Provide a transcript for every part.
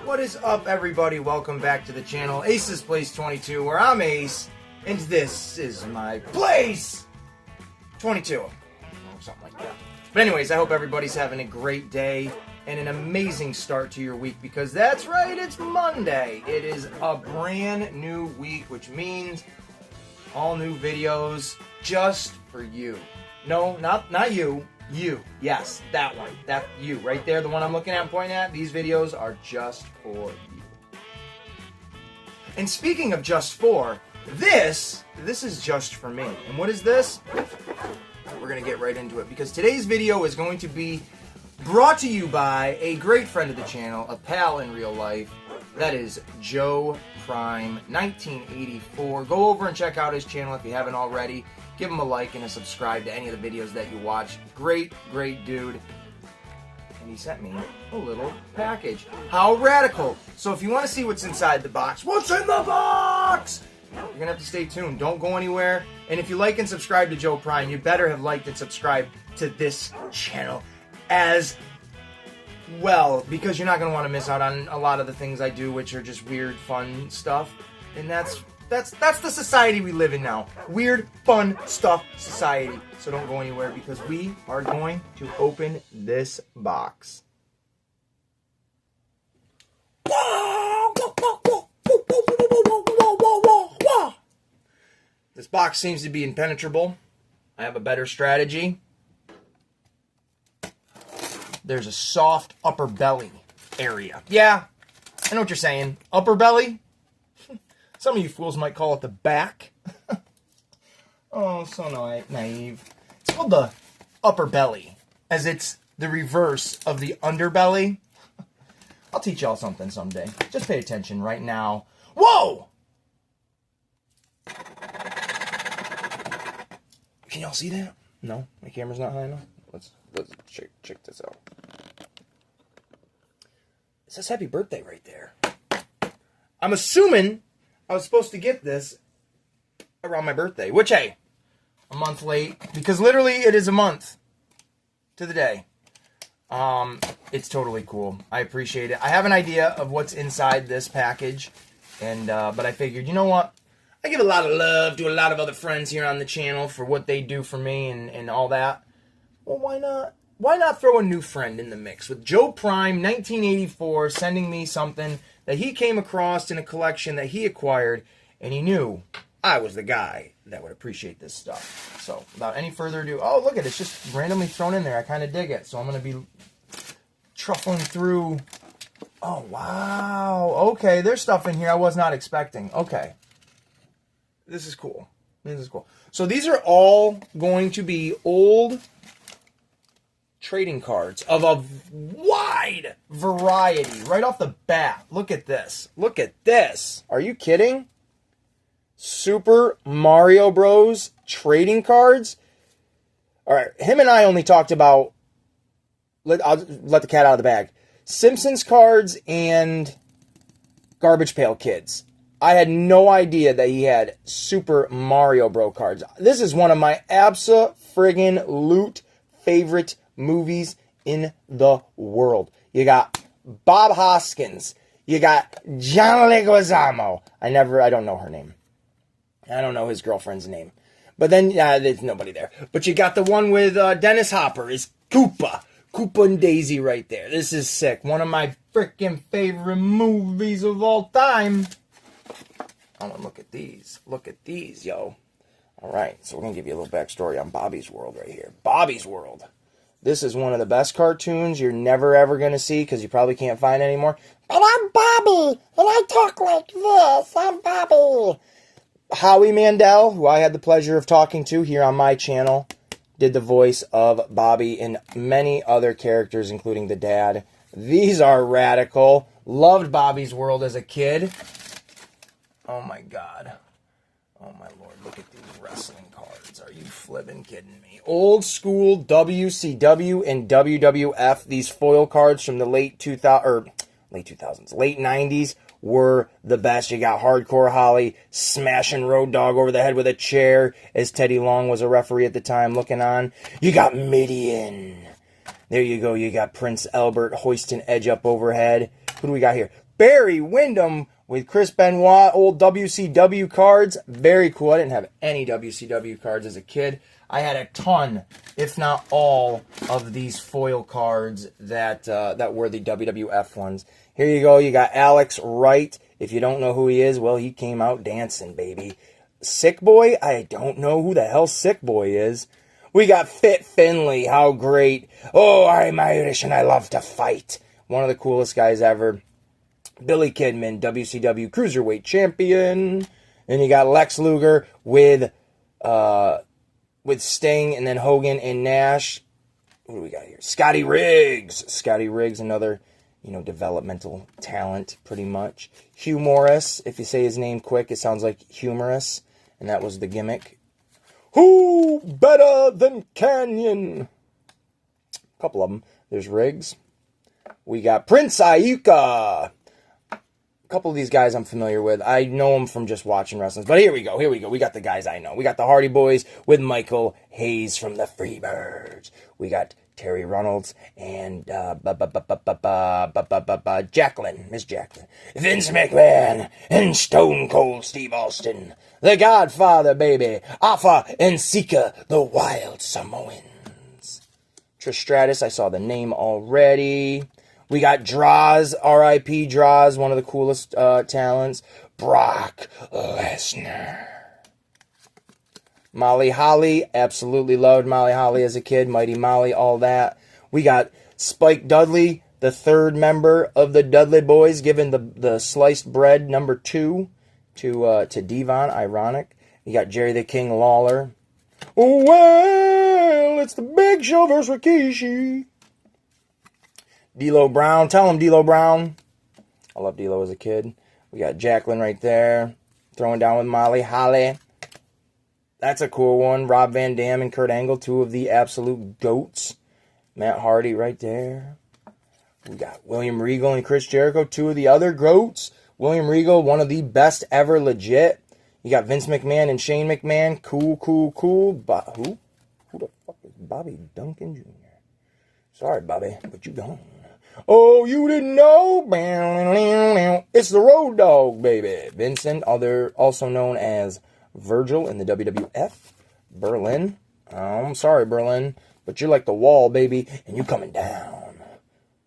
What is up, everybody? Welcome back to the channel, Ace's Place 22, where I'm Ace, and this is my place 22. Something like that. But anyways, I hope everybody's having a great day and an amazing start to your week, because that's right, it's Monday. It is a brand new week, which means all new videos just for you. No, not you. You. Yes, that one. That you. Right there, the one I'm looking at and pointing at. These videos are just for you. And speaking of just for, this is just for me. And what is this? We're going to get right into it, because today's video is going to be brought to you by a great friend of the channel, a pal in real life. That is Joe Prime 1984. Go over and check out his channel if you haven't already. Give him a like and a subscribe to any of the videos that you watch. Great dude. And he sent me a little package. How radical. So if you want to see what's inside the box, what's in the box? You're going to have to stay tuned. Don't go anywhere. And if you like and subscribe to Joe Prime, you better have liked and subscribed to this channel as well, because you're not going to want to miss out on a lot of the things I do, which are just weird, fun stuff. And that's the society we live in now. Weird, fun stuff society. So don't go anywhere, because we are going to open this box. This box seems to be impenetrable. I have a better strategy. There's a soft upper belly area. Yeah, I know what you're saying. Upper belly? Some of you fools might call it the back. Oh, so naive. It's called the upper belly, as it's the reverse of the underbelly. I'll teach y'all something someday. Just pay attention right now. Whoa! Can y'all see that? No? My camera's not high enough? Let's check this out. It says happy birthday right there. I'm assuming I was supposed to get this around my birthday, which, hey, a month late, because literally it is a month to the day. It's totally cool. I appreciate it. I have an idea of what's inside this package, and but I figured, you know what? I give a lot of love to a lot of other friends here on the channel for what they do for me and all that. Well, why not? Why not throw a new friend in the mix with Joe Prime 1984 sending me something that he came across in a collection that he acquired, and he knew I was the guy that would appreciate this stuff. So, without any further ado, oh, look at it, it's just randomly thrown in there. I kind of dig it. So I'm going to be truffling through. Oh, wow. Okay, there's stuff in here I was not expecting. Okay. This is cool. This is cool. So these are all going to be old trading cards of a wide variety. Right off the bat, look at this. Look at this. Are you kidding? Super Mario Bros. Trading cards. All right, him and I only talked about, I'll let the cat out of the bag, Simpsons cards and Garbage Pail Kids. I had no idea that he had Super Mario Bros. Cards. This is one of my abso-friggin-lute favorite movies in the world. You got Bob Hoskins. You got John Leguizamo. I don't know her name. I don't know his girlfriend's name. But then, there's nobody there. But you got the one with Dennis Hopper. Is Koopa. Koopa and Daisy right there. This is sick. One of my freaking favorite movies of all time. Oh, and look at these. Look at these, yo. All right, so we're going to give you a little backstory on Bobby's World right here. Bobby's World. This is one of the best cartoons you're never, ever going to see, because you probably can't find anymore. But I'm Bobby, and I talk like this. I'm Bobby. Howie Mandel, who I had the pleasure of talking to here on my channel, did the voice of Bobby and many other characters, including the dad. These are radical. Loved Bobby's World as a kid. Oh, my God. Oh, my Lord. Look at these wrestling cards. Are you flipping kidding me? Old school WCW and WWF. These foil cards from the late 90s were the best. You got Hardcore Holly smashing Road Dogg over the head with a chair as Teddy Long was a referee at the time looking on. You got Midian. There you go. You got Prince Albert hoisting Edge up overhead. Who do we got here? Barry Windham with Chris Benoit, old WCW cards. Very cool. I didn't have any WCW cards as a kid. I had a ton, if not all, of these foil cards that were the WWF ones. Here you go. You got Alex Wright. If you don't know who he is, well, he came out dancing, baby. Sick Boy? I don't know who the hell Sick Boy is. We got Fit Finlay. How great. Oh, I'm Irish and I love to fight. One of the coolest guys ever. Billy Kidman, WCW Cruiserweight Champion. And you got Lex Luger with Sting and then Hogan and Nash. What do we got here? Scotty Riggs. Scotty Riggs, another, developmental talent, pretty much. Hugh Morris. If you say his name quick, it sounds like humorous. And that was the gimmick. Who better than Canyon? A couple of them. There's Riggs. We got Prince Iuka. A couple of these guys I'm familiar with. I know them from just watching wrestling. But here we go. We got the guys I know. We got the Hardy Boys with Michael Hayes from the Freebirds. We got Terry Reynolds and Jacqueline, Miss Jacqueline. Vince McMahon and Stone Cold Steve Austin. The Godfather, baby. Alpha and Sika, the Wild Samoans. Trish Stratus, I saw the name already. We got Droz, R.I.P. Droz, one of the coolest talents. Brock Lesnar. Molly Holly, absolutely loved Molly Holly as a kid. Mighty Molly, all that. We got Spike Dudley, the third member of the Dudley Boys, giving the sliced bread number 2 to Devon. Ironic. You got Jerry the King Lawler. Oh, well, it's the Big Show versus Rikishi. D'Lo Brown. Tell him, D'Lo Brown. I loved D'Lo as a kid. We got Jacqueline right there. Throwing down with Molly Holly. That's a cool one. Rob Van Dam and Kurt Angle, 2 of the absolute GOATs. Matt Hardy right there. We got William Regal and Chris Jericho, 2 of the other GOATs. William Regal, one of the best ever, legit. You got Vince McMahon and Shane McMahon. Cool. Who the fuck is Bobby Duncan Jr.? Sorry, Bobby, but you gone. Oh, you didn't know? It's the Road Dogg, baby. Vincent, also known as Virgil in the WWF. Berlin. Oh, I'm sorry, Berlin, but you're like the Wall, baby, and you coming down.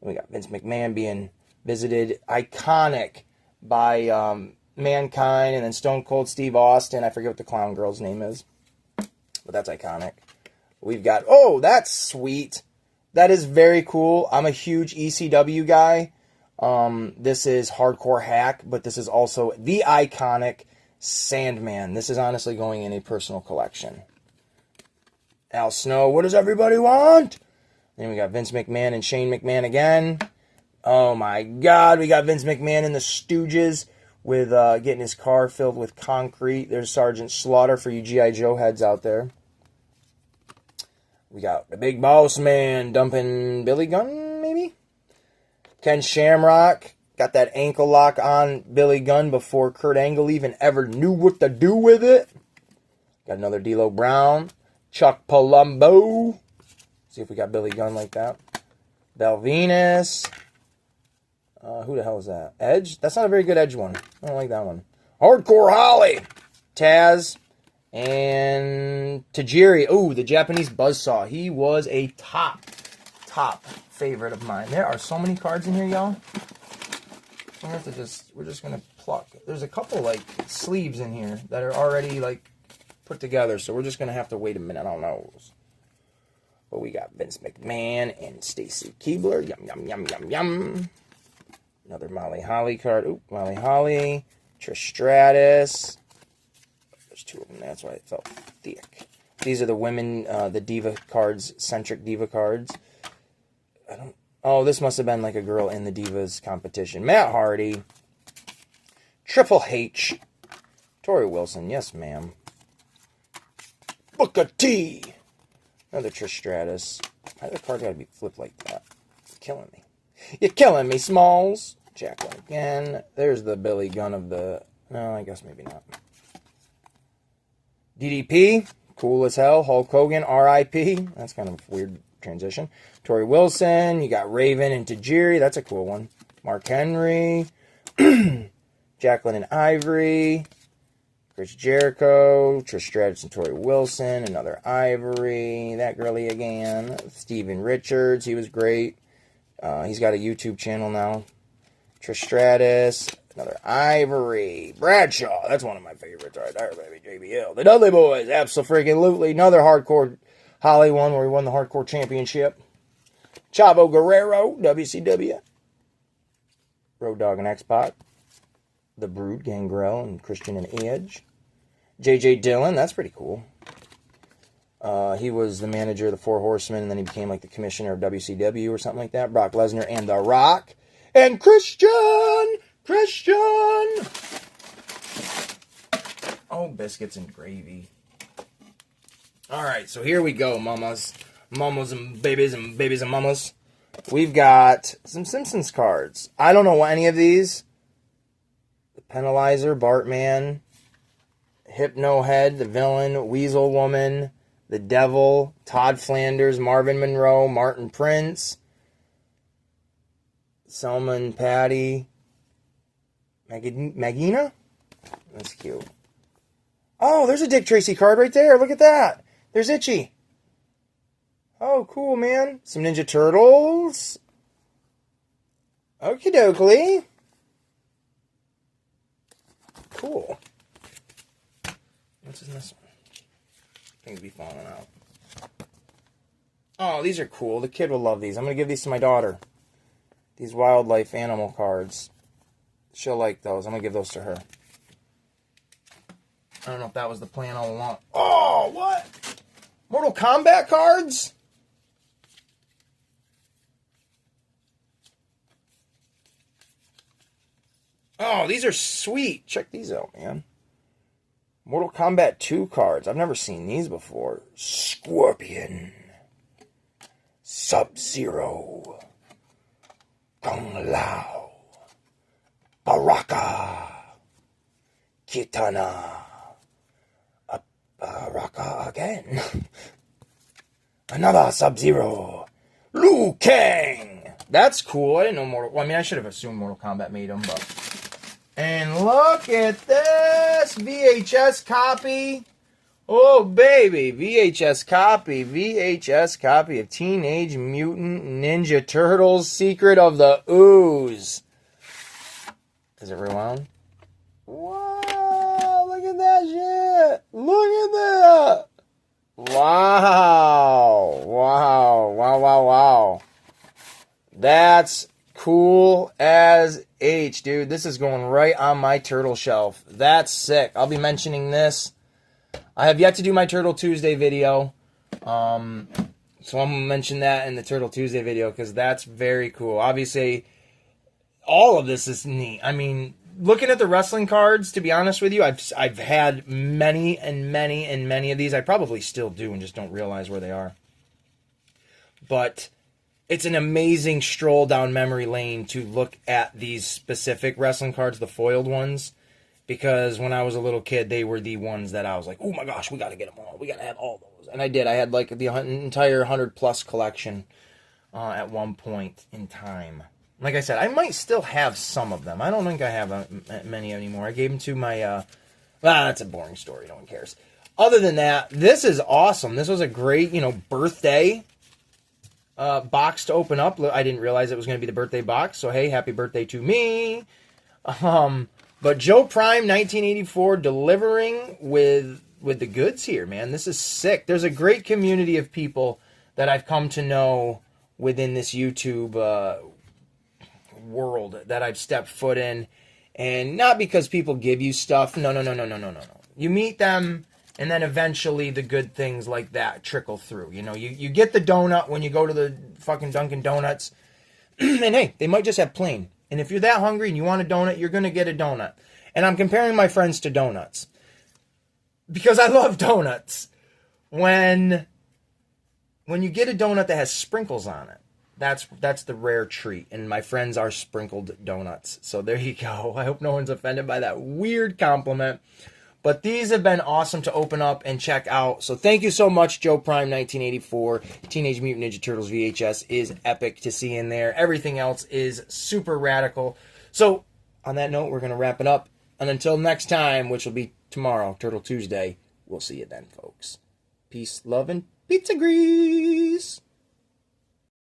We got Vince McMahon being visited. Iconic by Mankind and then Stone Cold Steve Austin. I forget what the clown girl's name is, but that's iconic. We've got, oh, that's sweet. That is very cool. I'm a huge ECW guy. This is Hardcore Hack, but this is also the iconic Sandman. This is honestly going in a personal collection. Al Snow, what does everybody want? Then we got Vince McMahon and Shane McMahon again. Oh my God, we got Vince McMahon in the Stooges with getting his car filled with concrete. There's Sergeant Slaughter for you G.I. Joe heads out there. We got the Big Boss Man dumping Billy Gunn, maybe? Ken Shamrock got that ankle lock on Billy Gunn before Kurt Angle even ever knew what to do with it. Got another D'Lo Brown. Chuck Palumbo. See if we got Billy Gunn like that. Val Venus. Who the hell is that? Edge? That's not a very good Edge one. I don't like that one. Hardcore Holly. Taz. And Tajiri. Oh, the Japanese Buzzsaw. He was a top favorite of mine. There are so many cards in here, y'all. We're just going to pluck. There's a couple, like, sleeves in here that are already, like, put together. So we're just going to have to wait a minute on those. But we got Vince McMahon and Stacy Keibler. Yum, yum, yum, yum, yum. Another Molly Holly card. Oop, Molly Holly. Trish Stratus. There's 2 of them. That's why it felt thick. These are the women, the Diva cards, centric Diva cards. Oh, this must have been like a girl in the Divas competition. Matt Hardy. Triple H. Tori Wilson. Yes, ma'am. Booker T. Another Trish Stratus. Why the card gotta be flipped like that? You're killing me. You're killing me, Smalls. Jacqueline again. There's the Billy Gunn of the... No, I guess maybe not. DDP. Cool as hell. Hulk Hogan. R.I.P. That's kind of a weird transition. Tori Wilson. You got Raven and Tajiri. That's a cool one. Mark Henry. Jacqueline and Ivory. Chris Jericho. Trish Stratus and Tori Wilson. Another Ivory. That girly again. Steven Richards. He was great. He's got a YouTube channel now. Trish Stratus. Another Ivory. Bradshaw. That's one of my favorites right there, baby. JBL. The Dudley Boys. Absolutely. Another Hardcore Holly one where he won the Hardcore Championship. Chavo Guerrero. WCW. Road Dogg and X-Pac. The Brood. Gangrel and Christian and Edge. J.J. Dillon. That's pretty cool. He was the manager of the Four Horsemen, and then he became like the commissioner of WCW or something like that. Brock Lesnar and The Rock. And Christian! Oh, biscuits and gravy. Alright, so here we go, mamas. Mamas and babies and mamas. We've got some Simpsons cards. I don't know any of these. The Penalizer, Bartman, Hypno Head, the Villain, Weasel Woman, the Devil, Todd Flanders, Marvin Monroe, Martin Prince, Selma and Patty, Magina? That's cute. Oh, there's a Dick Tracy card right there. Look at that. There's Itchy. Oh, cool, man. Some Ninja Turtles. Okie dokie. Cool. What's in this one? Things be falling out. Oh, these are cool. The kid will love these. I'm going to give these to my daughter. These wildlife animal cards. She'll like those. I'm going to give those to her. I don't know if that was the plan all along. Oh, what? Mortal Kombat cards? Oh, these are sweet. Check these out, man. Mortal Kombat 2 cards. I've never seen these before. Scorpion. Sub-Zero. Kung Lao. Baraka. Kitana. Baraka again. Another Sub-Zero. Liu Kang. That's cool. I didn't know Mortal... Well, I mean, I should have assumed Mortal Kombat made them, but... And look at this VHS copy. Oh, baby. VHS copy of Teenage Mutant Ninja Turtles Secret of the Ooze. Is it rewound? Wow, look at that shit. Look at that. Wow. That's cool as H, dude. This is going right on my turtle shelf. That's sick. I'll be mentioning this. I have yet to do my Turtle Tuesday video. So I'm going to mention that in the Turtle Tuesday video because that's very cool. Obviously, all of this is neat. I mean, looking at the wrestling cards, to be honest with you, I've had many of these. I probably still do and just don't realize where they are. But it's an amazing stroll down memory lane to look at these specific wrestling cards, the foiled ones, because when I was a little kid, they were the ones that I was like, oh my gosh, we got to get them all. We got to have all those. And I did. I had like the entire 100+ collection at one point in time. Like I said, I might still have some of them. I don't think I have many anymore. I gave them to my... that's a boring story. No one cares. Other than that, this is awesome. This was a great, birthday box to open up. I didn't realize it was going to be the birthday box, so hey, happy birthday to me. But Joe Prime 1984 delivering with the goods here, man. This is sick. There's a great community of people that I've come to know within this YouTube world that I've stepped foot in, and not because people give you stuff. No. You meet them, and then eventually the good things like that trickle through. You get the donut when you go to the fucking Dunkin' Donuts. And hey, they might just have plain. And if you're that hungry and you want a donut, you're going to get a donut. And I'm comparing my friends to donuts. Because I love donuts. When you get a donut that has sprinkles on it, that's the rare treat. And my friends are sprinkled donuts. So there you go. I hope no one's offended by that weird compliment. But these have been awesome to open up and check out. So thank you so much, Joe Prime 1984. Teenage Mutant Ninja Turtles VHS is epic to see in there. Everything else is super radical. So on that note, we're going to wrap it up. And until next time, which will be tomorrow, Turtle Tuesday, we'll see you then, folks. Peace, love, and pizza grease.